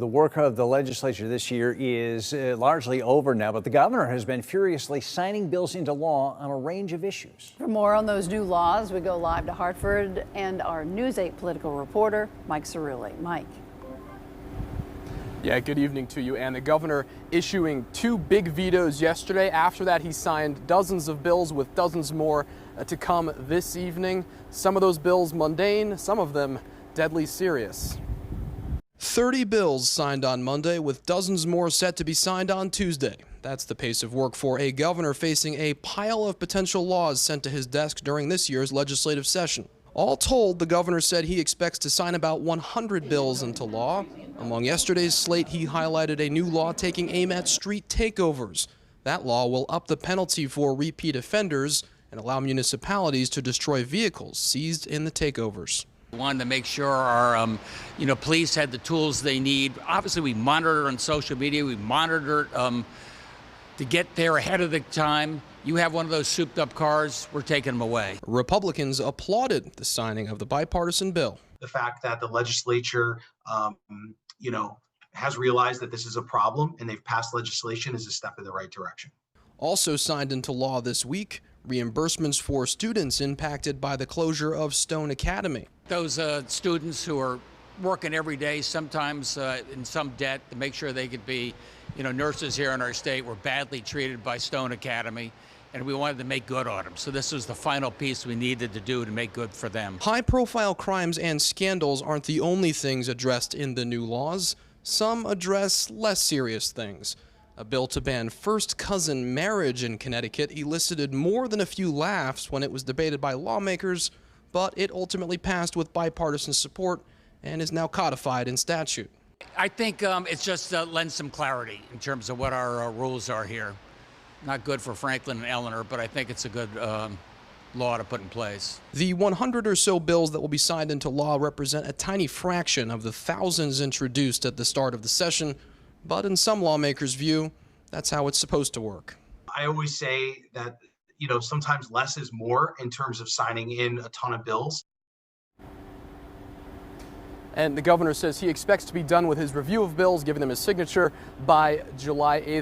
The work of the legislature this year is largely over now, but the governor has been furiously signing bills into law on a range of issues. For more on those new laws, we go live to Hartford and our News 8 political reporter, Mike Cerulli. Mike. Yeah, good evening to you. And the governor issuing two big vetoes yesterday. After that, he signed dozens of bills with dozens more to come this evening. Some of those bills mundane, some of them deadly serious. 30 bills signed on Monday, with dozens more set to be signed on Tuesday. That's the pace of work for a governor facing a pile of potential laws sent to his desk during this year's legislative session. All told, the governor said he expects to sign about 100 bills into law. Among yesterday's slate, he highlighted a new law taking aim at street takeovers. That law will up the penalty for repeat offenders and allow municipalities to destroy vehicles seized in the takeovers. We wanted to make sure our police had the tools they need. Obviously, we monitor on social media. We monitor to get there ahead of the time. You have one of those souped-up cars, we're taking them away. Republicans applauded the signing of the bipartisan bill. The fact that the legislature, has realized that this is a problem and they've passed legislation is a step in the right direction. Also signed into law this week, reimbursements for students impacted by the closure of Stone Academy. Those students who are working every day, sometimes in some debt, to make sure they could be, nurses here in our state, were badly treated by Stone Academy, and we wanted to make good on them. So this was the final piece we needed to do to make good for them. High-profile crimes and scandals aren't the only things addressed in the new laws. Some address less serious things. A bill to ban first-cousin marriage in Connecticut elicited more than a few laughs when it was debated by lawmakers, but it ultimately passed with bipartisan support and is now codified in statute. I think it's just lends some clarity in terms of what our rules are here. Not good for Franklin and Eleanor, but I think it's a good law to put in place. The 100 or so bills that will be signed into law represent a tiny fraction of the thousands introduced at the start of the session, but in some lawmakers' view, that's how it's supposed to work. I always say that, sometimes less is more in terms of signing in a ton of bills. And the governor says he expects to be done with his review of bills, giving them his signature by July 8th.